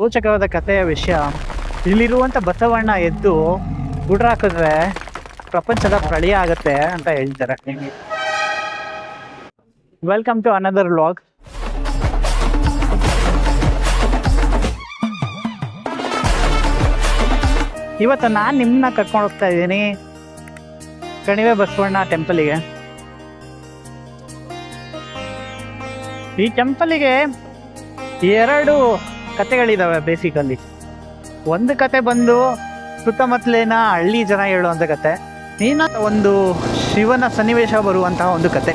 ರೋಚಕವಾದ ಕಥೆಯ ವಿಷಯ, ಇಲ್ಲಿರುವಂಥ ಬಸವಣ್ಣ ಎದ್ದು ಗುಡ್ರ ಹಾಕಿದ್ರೆ ಪ್ರಪಂಚದ ಪ್ರಳಯ ಆಗತ್ತೆ ಅಂತ ಹೇಳ್ತಾರೆ. Welcome to another vlog. ಇವತ್ತು ನಾನು ನಿಮ್ಮನ್ನ ಕರ್ಕೊಂಡು ಹೋಗ್ತಾ ಇದ್ದೀನಿ ಕಣಿವೆ ಬಸವಣ್ಣ ಟೆಂಪಲಿಗೆ. ಈ ಟೆಂಪಲಿಗೆ ಎರಡು ಕತೆಗಳಿದಾವೆ ಬೇಸಿಕಲಿ. ಒಂದು ಕತೆ ಬಂದು ಸುತ್ತಮುತ್ತಲಿನ ಹಳ್ಳಿ ಜನ ಹೇಳುವಂಥ ಕತೆ, ಇನ್ನೊಂದು ಒಂದು ಶಿವನ ಸನ್ನಿವೇಶ ಬರುವಂತಹ ಒಂದು ಕತೆ.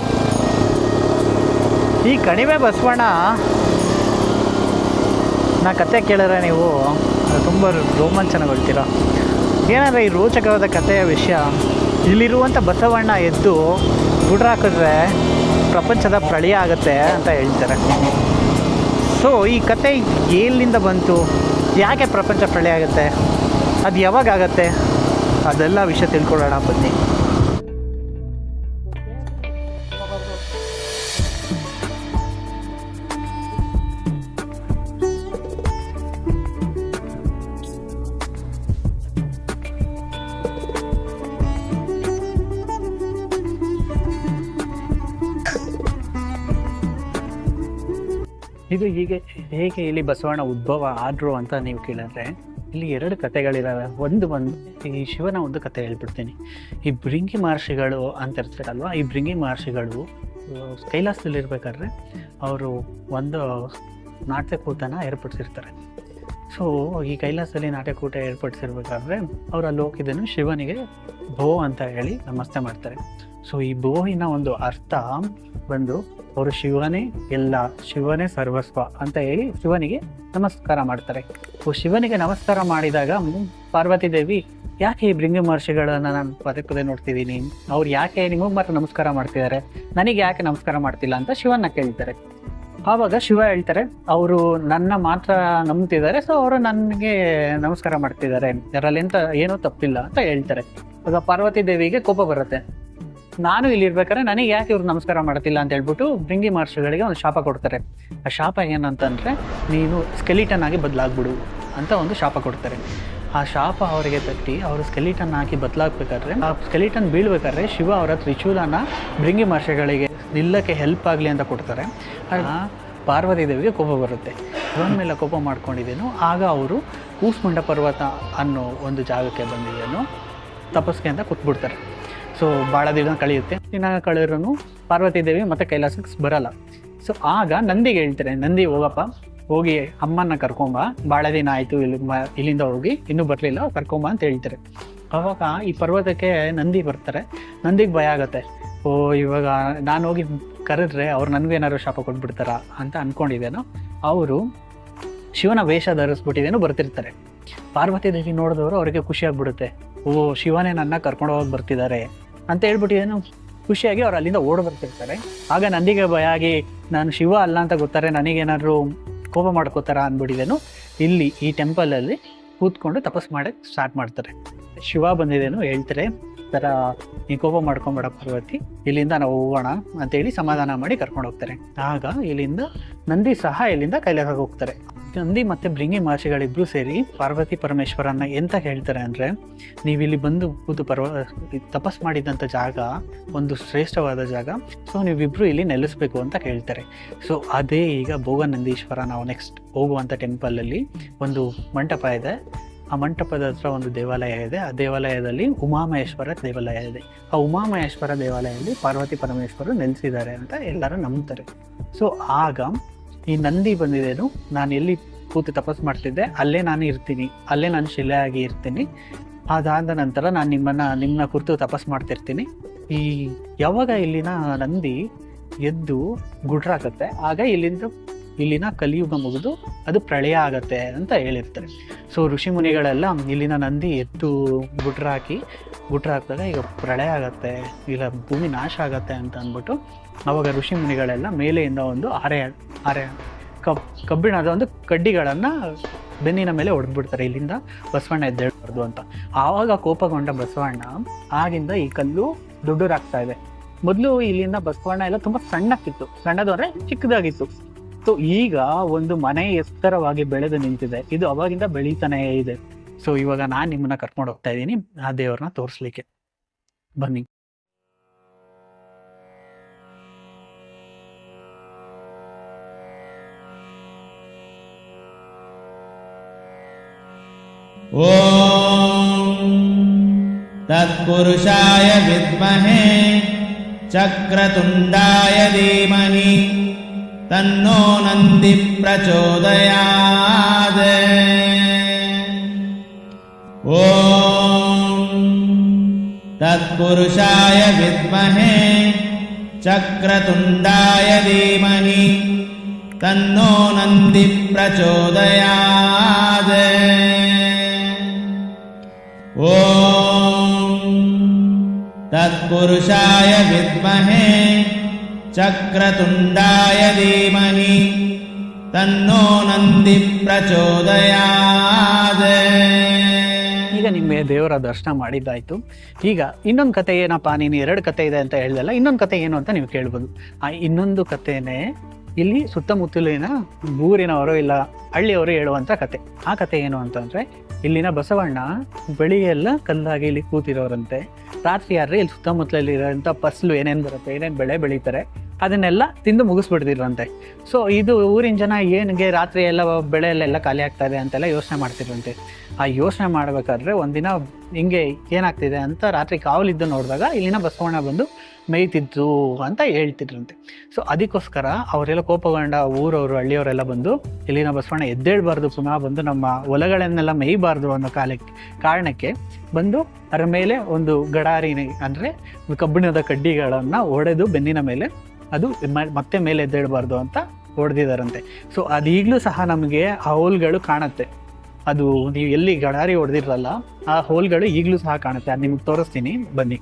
ಈ ಕಣಿವೆ ಬಸವಣ್ಣ ನಾ ಕತೆ ಕೇಳಿದ್ರೆ ನೀವು ತುಂಬ ರೋಮಾಂಚನಗೊಳ್ತೀರ. ಏನಂದರೆ ಈ ರೋಚಕವಾದ ಕಥೆಯ ವಿಷಯ, ಇಲ್ಲಿರುವಂಥ ಬಸವಣ್ಣ ಎದ್ದು ಗುಡ್ರ ಹಾಕಿದ್ರೆ ಪ್ರಪಂಚದ ಪ್ರಳಯ ಆಗುತ್ತೆ ಅಂತ ಹೇಳ್ತಾರೆ. ಸೊ ಈ ಕತೆ ಎಲ್ಲಿಂದ ಬಂತು, ಯಾಕೆ ಪ್ರಪಂಚ ಪ್ರಳಯ ಆಗುತ್ತೆ, ಅದು ಯಾವಾಗ ಆಗುತ್ತೆ, ಅದೆಲ್ಲ ವಿಷಯ ತಿಳ್ಕೊಳ್ಳೋಣ ಬನ್ನಿ. ಇದು ಹೇಗೆ ಇಲ್ಲಿ ಬಸವಣ್ಣ ಉದ್ಭವ ಆದ್ರು ಅಂತ ನೀವು ಕೇಳಿದ್ರೆ, ಇಲ್ಲಿ ಎರಡು ಕತೆಗಳಿದ್ದಾವೆ. ಒಂದು ಬಂದು ಈ ಶಿವನ ಒಂದು ಕತೆ ಹೇಳ್ಬಿಡ್ತೀನಿ. ಈ ಭೃಂಗಿ ಮಹರ್ಷಿಗಳು ಅಂತ ಇರ್ತಾರಲ್ವ, ಈ ಭೃಂಗಿ ಮಹರ್ಷಿಗಳು ಕೈಲಾಸದಲ್ಲಿರ್ಬೇಕಾದ್ರೆ ಅವರು ಒಂದು ನಾಟ್ಯಕೂಟನ ಏರ್ಪಡಿಸಿರ್ತಾರೆ. ಸೊ ಈ ಕೈಲಾಸದಲ್ಲಿ ನಾಟ್ಯಕೂಟ ಏರ್ಪಡಿಸಿರ್ಬೇಕಾದ್ರೆ ಅವ್ರು ಅಲ್ಲಿ ಹೋಗಿದ್ದನ್ನು ಶಿವನಿಗೆ ಭೋ ಅಂತ ಹೇಳಿ ನಮಸ್ತೆ ಮಾಡ್ತಾರೆ. ಸೊ ಈ ಭೋಹಿನ ಒಂದು ಅರ್ಥ ಬಂದು ಅವರು ಶಿವನೇ ಎಲ್ಲ, ಶಿವನೇ ಸರ್ವಸ್ವ ಅಂತ ಹೇಳಿ ಶಿವನಿಗೆ ನಮಸ್ಕಾರ ಮಾಡ್ತಾರೆ. ಶಿವನಿಗೆ ನಮಸ್ಕಾರ ಮಾಡಿದಾಗ ಪಾರ್ವತಿ ದೇವಿ, ಯಾಕೆ ಈ ಭೃಂಗಿ ಮಹರ್ಷಿಗಳನ್ನ ನಾನು ಪದೇ ಪದೇ ನೋಡ್ತಿದ್ದೀನಿ, ಅವ್ರು ಯಾಕೆ ನಿಮಗೆ ಮಾತ್ರ ನಮಸ್ಕಾರ ಮಾಡ್ತಿದ್ದಾರೆ, ನನಗೆ ಯಾಕೆ ನಮಸ್ಕಾರ ಮಾಡ್ತಿಲ್ಲ ಅಂತ ಶಿವನ್ನ ಕೇಳ್ತಾರೆ. ಆವಾಗ ಶಿವ ಹೇಳ್ತಾರೆ, ಅವರು ನನ್ನ ಮಾತ್ರ ನಂಬ್ತಿದ್ದಾರೆ, ಸೊ ಅವರು ನನಗೆ ನಮಸ್ಕಾರ ಮಾಡ್ತಿದ್ದಾರೆ, ಅದರಲ್ಲಿ ಎಂತ ಏನೂ ತಪ್ಪಿಲ್ಲ ಅಂತ ಹೇಳ್ತಾರೆ. ಆಗ ಪಾರ್ವತಿ ದೇವಿಗೆ ಕೋಪ ಬರುತ್ತೆ, ನಾನು ಇಲ್ಲಿ ಇರ್ಬೇಕಾದ್ರೆ ನನಗೆ ಯಾಕೆ ಇವ್ರು ನಮಸ್ಕಾರ ಮಾಡ್ತಿಲ್ಲ ಅಂತ ಹೇಳ್ಬಿಟ್ಟು ಭೃಂಗಿ ಮಹರ್ಷಿಗಳಿಗೆ ಒಂದು ಶಾಪ ಕೊಡ್ತಾರೆ. ಆ ಶಾಪ ಏನಂತಂದರೆ, ನೀನು ಸ್ಕೆಲಿಟನ್ ಆಗಿ ಬದಲಾಗ್ಬಿಡು ಅಂತ ಒಂದು ಶಾಪ ಕೊಡ್ತಾರೆ. ಆ ಶಾಪ ಅವರಿಗೆ ತಟ್ಟಿ ಅವರು ಸ್ಕೆಲಿಟನ್ ಹಾಕಿ ಬದಲಾಗಬೇಕಾದ್ರೆ, ಆ ಸ್ಕೆಲಿಟನ್ ಬೀಳ್ಬೇಕಾದ್ರೆ ಶಿವ ಅವರ ತ್ರಿಶೂಲನ ಭೃಂಗಿ ಮಹರ್ಷಿಗಳಿಗೆ ನಿಲ್ಲಕ್ಕೆ ಹೆಲ್ಪ್ ಆಗಲಿ ಅಂತ ಕೊಡ್ತಾರೆ. ಪಾರ್ವತಿ ದೇವಿಗೆ ಕೋಪ ಬರುತ್ತೆ. ಅವನ ಮೇಲೆ ಕೋಪ ಮಾಡ್ಕೊಂಡಿದ್ದೇನು, ಆಗ ಅವರು ಕೂಸ್ಮುಂಡ ಪರ್ವತ ಅನ್ನೋ ಒಂದು ಜಾಗಕ್ಕೆ ಬಂದಿದ್ದೇನು ತಪಸ್ಸಿಗೆ ಅಂತ ಕೂತ್ಬಿಡ್ತಾರೆ. ಸೊ ಭಾಳ ದಿನ ಕಳೆಯುತ್ತೆ. ದಿನ ಕಳೆದ್ರೂ ಪಾರ್ವತಿ ದೇವಿ ಮತ್ತೆ ಕೈಲಾಸಕ್ಕೆ ಬರಲ್ಲ. ಸೊ ಆಗ ನಂದಿಗೆ ಹೇಳ್ತಾರೆ, ನಂದಿ ಹೋಗಪ್ಪ, ಹೋಗಿ ಅಮ್ಮನ ಕರ್ಕೊಂಬ, ಭಾಳ ದಿನ ಆಯಿತು ಇಲ್ಲಿಂದ ಹೋಗಿ ಇನ್ನೂ ಬರಲಿಲ್ಲ, ಕರ್ಕೊಂಬ ಅಂತ ಹೇಳ್ತಾರೆ. ಅವಾಗ ಈ ಪರ್ವತಕ್ಕೆ ನಂದಿ ಬರ್ತಾರೆ. ನಂದಿಗೆ ಭಯ ಆಗುತ್ತೆ, ಓ ಇವಾಗ ನಾನು ಹೋಗಿ ಕರೆದ್ರೆ ಅವ್ರು ನನಗೇನಾದ್ರು ಶಾಪ ಕೊಟ್ಬಿಡ್ತಾರ ಅಂತ ಅಂದ್ಕೊಂಡಿದ್ದೇನೋ. ಅವರು ಶಿವನ ವೇಷ ಧರಿಸ್ಬಿಟ್ಟಿದ್ದೇನೋ ಬರ್ತಿರ್ತಾರೆ. ಪಾರ್ವತಿ ದೇವಿ ನೋಡಿದವರು ಅವರಿಗೆ ಖುಷಿಯಾಗ್ಬಿಡುತ್ತೆ, ಓ ಶಿವನೇ ನನ್ನ ಕರ್ಕೊಂಡು ಹೋಗಿ ಬರ್ತಿದ್ದಾರೆ ಅಂತ ಹೇಳ್ಬಿಟ್ಟಿದ್ದೇನು ಖುಷಿಯಾಗಿ ಅವ್ರು ಅಲ್ಲಿಂದ ಓಡಿ ಬರ್ತಿರ್ತಾರೆ. ಆಗ ನಂದಿಗೆ ಭಯ ಆಗಿ, ನಾನು ಶಿವ ಅಲ್ಲ ಅಂತ ಗೊತ್ತಾರೆ, ನನಗೇನಾದ್ರು ಕೋಪ ಮಾಡ್ಕೋತಾರ ಅಂದ್ಬಿಟ್ಟಿದ್ದೇನು. ಇಲ್ಲಿ ಈ ಟೆಂಪಲಲ್ಲಿ ಕೂತ್ಕೊಂಡು ತಪಸ್ಸು ಮಾಡೋಕ್ಕೆ ಸ್ಟಾರ್ಟ್ ಮಾಡ್ತಾರೆ. ಶಿವ ಬಂದಿದ್ದೇನು ಹೇಳ್ತಾರೆ, ಥರ ನೀ ಕೋಪ ಮಾಡ್ಕೊಂಬೇಡ ಪಾರ್ವತಿ, ಇಲ್ಲಿಂದ ನಾವು ಹೋಗೋಣ ಅಂತೇಳಿ ಸಮಾಧಾನ ಮಾಡಿ ಕರ್ಕೊಂಡು ಹೋಗ್ತಾರೆ. ಆಗ ಇಲ್ಲಿಂದ ನಂದಿ ಸಹ ಇಲ್ಲಿಂದ ಕೈಲಾಸಕ್ಕೆ ಹೋಗ್ತಾರೆ. ನಂದಿ ಮತ್ತು ಭೃಂಗಿ ಮಹರ್ಷಿಗಳಿಬ್ಬರು ಸೇರಿ ಪಾರ್ವತಿ ಪರಮೇಶ್ವರನ್ನ ಎಂತ ಹೇಳ್ತಾರೆ ಅಂದರೆ, ನೀವಿಲ್ಲಿ ಬಂದು ಕೂತು ತಪಸ್ಸು ಮಾಡಿದಂಥ ಜಾಗ ಒಂದು ಶ್ರೇಷ್ಠವಾದ ಜಾಗ, ಸೊ ನೀವಿಬ್ಬರು ಇಲ್ಲಿ ನೆಲೆಸಬೇಕು ಅಂತ ಹೇಳ್ತಾರೆ. ಸೊ ಅದೇ ಈಗ ಭೋಗನಂದೀಶ್ವರ ನಾವು ನೆಕ್ಸ್ಟ್ ಹೋಗುವಂಥ ಟೆಂಪಲಲ್ಲಿ ಒಂದು ಮಂಟಪ ಇದೆ. ಆ ಮಂಟಪದ ಹತ್ರ ಒಂದು ದೇವಾಲಯ ಇದೆ. ಆ ದೇವಾಲಯದಲ್ಲಿ ಉಮಾಮಹೇಶ್ವರ ದೇವಾಲಯ ಇದೆ. ಆ ಉಮಾಮಹೇಶ್ವರ ದೇವಾಲಯದಲ್ಲಿ ಪಾರ್ವತಿ ಪರಮೇಶ್ವರರು ನೆಲೆಸಿದ್ದಾರೆ ಅಂತ ಎಲ್ಲರೂ ನಂಬ್ತಾರೆ. ಸೊ ಆಗ ಈ ನಂದಿ ಬಂದಿದ್ದೇನು, ನಾನು ಎಲ್ಲಿ ಕೂತು ತಪಸ್ಸು ಮಾಡ್ತಿದ್ದೆ ಅಲ್ಲೇ ನಾನು ಇರ್ತೀನಿ, ಅಲ್ಲೇ ನಾನು ಶಿಲೆಯಾಗಿ ಇರ್ತೀನಿ, ಅದಾದ ನಂತರ ನಾನು ನಿಮ್ಮನ್ನ ಕುರಿತು ತಪಸ್ಸು ಮಾಡ್ತಿರ್ತೀನಿ. ಈ ಯಾವಾಗ ಇಲ್ಲಿನ ನಂದಿ ಎದ್ದು ಗುಡ್ರಾಕತ್ತೆ, ಆಗ ಇಲ್ಲಿನ ಕಲಿಯುಗ ಮುಗಿದು ಅದು ಪ್ರಳಯ ಆಗತ್ತೆ ಅಂತ ಹೇಳಿರ್ತಾರೆ. ಸೊ ಋಷಿ ಮುನಿಗಳೆಲ್ಲ ಇಲ್ಲಿನ ನಂದಿ ಎದ್ದು ಗುಡ್ರ ಹಾಕಿದಾಗ ಈಗ ಪ್ರಳಯ ಆಗತ್ತೆ, ಇಲ್ಲ ಭೂಮಿ ನಾಶ ಆಗತ್ತೆ ಅಂತ ಅಂದ್ಬಿಟ್ಟು ಅವಾಗ ಋಷಿ ಮುನಿಗಳೆಲ್ಲ ಮೇಲೆಯಿಂದ ಒಂದು ಕಬ್ಬಿಣದ ಒಂದು ಕಡ್ಡಿಗಳನ್ನು ಬೆನ್ನಿನ ಮೇಲೆ ಹೊಡೆದ್ಬಿಡ್ತಾರೆ, ಇಲ್ಲಿಂದ ಬಸವಣ್ಣ ಎದ್ದೇಳಬಾರ್ದು ಅಂತ. ಆವಾಗ ಕೋಪಗೊಂಡ ಬಸವಣ್ಣ ಆಗಿಂದ ಈ ಕಲ್ಲು ದೊಡ್ಡದಾಗ್ತಾ ಇದೆ. ಮೊದಲು ಇಲ್ಲಿಂದ ಬಸವಣ್ಣ ಎಲ್ಲ ತುಂಬ ಸಣ್ಣಕ್ಕಿತ್ತು, ಸಣ್ಣದು ಅಂದರೆ ಚಿಕ್ಕದಾಗಿತ್ತು. ಸೊ ಈಗ ಒಂದು ಮನೆ ಎತ್ತರವಾಗಿ ಬೆಳೆದು ನಿಂತಿದೆ. ಇದು ಅವಾಗಿಂದ ಬೆಳೀತಾನೇ ಇದೆ. ಸೊ ಇವಾಗ ನಾನು ನಿಮ್ಮನ್ನ ಕರ್ಕೊಂಡು ಹೋಗ್ತಾ ಇದ್ದೀನಿ ಆ ದೇವ್ರನ್ನ ತೋರಿಸ್ಲಿಕ್ಕೆ. ಬನ್ನಿ. ಓಂ ತತ್ಪುರುಷಾಯ ವಿದ್ಮಹೇ ಚಕ್ರತುಂಡಾಯ ಧೀಮಹಿ ತನ್ನೋ ನಂದಿ ಪ್ರಚೋದಯಾತ್. ಓಂ ತತ್ಪುರುಷಾಯ ವಿದ್ಮಹೇ ಚಕ್ರತುಂಡಾಯ ಧೀಮಹಿ ತನ್ನೋ ನಂದಿ ಪ್ರಚೋದಯಾತ್. ಓಂ ತತ್ಪುರುಷಾಯ ವಿದ್ಮಹೇ ಚಕ್ರತುಂಡಾಯ ಧೀಮಹಿ ತನ್ನೋ ನಂದಿ ಪ್ರಚೋದಯಾತ್. ಈಗ ನಿಮಗೆ ದೇವರ ದರ್ಶನ ಮಾಡಿದ್ದಾಯ್ತು. ಈಗ ಇನ್ನೊಂದು ಕತೆ ಏನಪ್ಪ, ನೀನು 2 ಕತೆ ಇದೆ ಅಂತ ಹೇಳ್ದಲ್ಲ, ಇನ್ನೊಂದು ಕತೆ ಏನು ಅಂತ ನೀವು ಕೇಳ್ಬೋದು. ಆ ಇನ್ನೊಂದು ಕತೆನೇ ಇಲ್ಲಿ ಸುತ್ತಮುತ್ತಲಿನ ಊರಿನವರು ಇಲ್ಲ ಹಳ್ಳಿಯವರು ಹೇಳುವಂಥ ಕತೆ. ಆ ಕತೆ ಏನು ಅಂತಂದರೆ, ಇಲ್ಲಿನ ಬಸವಣ್ಣ ಬೆಳಿಗ್ಗೆಲ್ಲ ಕಲ್ಲಾಗಿ ಇಲ್ಲಿ ಕೂತಿರೋರಂತೆ. ರಾತ್ರಿ ಆದ್ರೆ ಇಲ್ಲಿ ಸುತ್ತಮುತ್ತಲಲ್ಲಿ ಇರೋಂಥ ಫಸಲು ಏನೇನು ಬರುತ್ತೆ, ಏನೇನು ಬೆಳೆ ಬೆಳೀತಾರೆ ಅದನ್ನೆಲ್ಲ ತಿಂದು ಮುಗಿಸ್ಬಿಡ್ತಿರಂತೆ. ಸೊ ಇದು ಊರಿನ ಜನ ಏನಿಗೆ ರಾತ್ರಿ ಎಲ್ಲ ಬೆಳೆಯಲ್ಲೆಲ್ಲ ಖಾಲಿ ಆಗ್ತಾ ಇದೆ ಅಂತೆಲ್ಲ ಯೋಚನೆ ಮಾಡ್ತಿರಂತೆ. ಆ ಯೋಚನೆ ಮಾಡಬೇಕಾದ್ರೆ ಒಂದಿನ ಹಿಂಗೆ ಏನಾಗ್ತಿದೆ ಅಂತ ರಾತ್ರಿ ಕಾವಲಿದ್ದು ನೋಡಿದಾಗ ಇಲ್ಲಿನ ಬಸವಣ್ಣ ಬಂದು ಮೇಯ್ತಿದ್ದು ಅಂತ ಹೇಳ್ತಿದ್ರಂತೆ. ಸೊ ಅದಕ್ಕೋಸ್ಕರ ಅವರೆಲ್ಲ ಕೋಪಗೊಂಡ ಊರವರು ಹಳ್ಳಿಯವರೆಲ್ಲ ಬಂದು ಇಲ್ಲಿನ ಬಸವಣ್ಣ ಎದ್ದೇಳಬಾರ್ದು, ಪುನಃ ಬಂದು ನಮ್ಮ ಹೊಲಗಳನ್ನೆಲ್ಲ ಮೇಯ್ಬಾರ್ದು ಅನ್ನೋ ಕಾರಣಕ್ಕೆ ಬಂದು ಅದರ ಮೇಲೆ ಒಂದು ಗಡಾರಿನಿ ಅಂದರೆ ಕಬ್ಬಿಣದ ಕಡ್ಡಿಗಳನ್ನು ಹೊಡೆದು ಬೆನ್ನಿನ ಮೇಲೆ ಅದು ಮತ್ತೆ ಮೇಲೆ ಎದ್ದೇಳಬಾರ್ದು ಅಂತ ಹೊಡೆದಿದ್ದಾರಂತೆ. ಸೊ ಅದೀಗಲೂ ಸಹ ನಮಗೆ ಆ ಹೋಲ್ಗಳು ಕಾಣುತ್ತೆ. ಅದು ನೀವು ಎಲ್ಲಿ ಗಡಾರಿ ಹೊಡೆದಿರಲ್ಲ ಆ ಹೋಲ್ಗಳು ಈಗಲೂ ಸಹ ಕಾಣುತ್ತೆ. ಅದು ನಿಮಗೆ ತೋರಿಸ್ತೀನಿ ಬನ್ನಿ.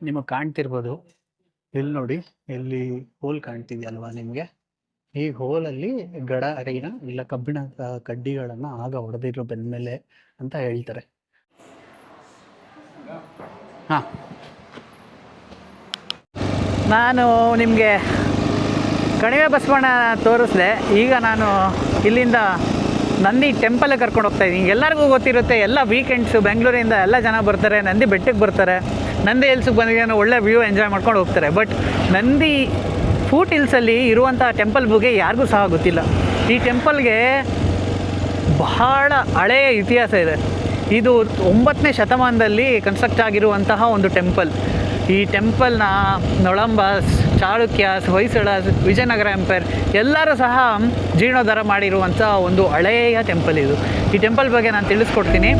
ನಿಮಗೆ ಕಾಣ್ತಿರ್ಬೋದು, ಇಲ್ಲಿ ನೋಡಿ, ಇಲ್ಲಿ ಹೋಲ್ ಕಾಣ್ತಿದೆಯಲ್ವಾ ನಿಮಗೆ? ಈ ಹೋಲಲ್ಲಿ ಗಡಾರಿನ ಇಲ್ಲ ಕಬ್ಬಿಣ ಕಡ್ಡಿಗಳನ್ನು ಆಗ ಹೊಡೆದಿರೋ ಬೆನ್ಮೇಲೆ ಅಂತ ಹೇಳ್ತಾರೆ. ಹಾಂ, ನಾನು ನಿಮಗೆ ಕಣಿವೆ ಬಸವಣ್ಣ ತೋರಿಸಿದೆ. ಈಗ ನಾನು ಇಲ್ಲಿಂದ ನಂದಿ ಟೆಂಪಲ್ಗೆ ಕರ್ಕೊಂಡು ಹೋಗ್ತಾ ಇದ್ದೀನಿ. ಎಲ್ಲರಿಗೂ ಗೊತ್ತಿರುತ್ತೆ, ಎಲ್ಲ ವೀಕೆಂಡ್ಸು ಬೆಂಗಳೂರಿಂದ ಎಲ್ಲ ಜನ ಬರ್ತಾರೆ, ನಂದಿ ಬೆಟ್ಟಕ್ಕೆ ಬರ್ತಾರೆ, ನಂದಿ ಹಿಲ್ಸ್ಗೆ ಬಂದಿದ್ದೇನೆ, ಒಳ್ಳೆ ವ್ಯೂ ಎಂಜಾಯ್ ಮಾಡ್ಕೊಂಡು ಹೋಗ್ತಾರೆ. ಬಟ್ ನಂದಿ ಫೂಟ್ ಹಿಲ್ಸಲ್ಲಿ ಇರುವಂಥ ಟೆಂಪಲ್ ಬಗ್ಗೆ ಯಾರಿಗೂ ಸಹ ಗೊತ್ತಿಲ್ಲ. ಈ ಟೆಂಪಲ್ಗೆ ಬಹಳ ಹಳೆಯ ಇತಿಹಾಸ ಇದೆ. ಇದು 9ನೇ ಶತಮಾನದಲ್ಲಿ ಕನ್ಸ್ಟ್ರಕ್ಟ್ ಆಗಿರುವಂತಹ ಒಂದು ಟೆಂಪಲ್. ಈ ಟೆಂಪಲ್ನ ನೊಳಂಬಾಸ್, ಚಾಳುಕ್ಯಾಸ್, ಹೊಯ್ಸಳಾಸ್, ವಿಜಯನಗರ ಎಂಪೈರ್ ಎಲ್ಲರೂ ಸಹ ಜೀರ್ಣೋದ್ಧಾರ ಮಾಡಿರುವಂಥ ಒಂದು ಹಳೆಯ ಟೆಂಪಲ್ ಇದು. ಈ ಟೆಂಪಲ್ ಬಗ್ಗೆ ನಾನು ತಿಳಿಸ್ಕೊಡ್ತೀನಿ.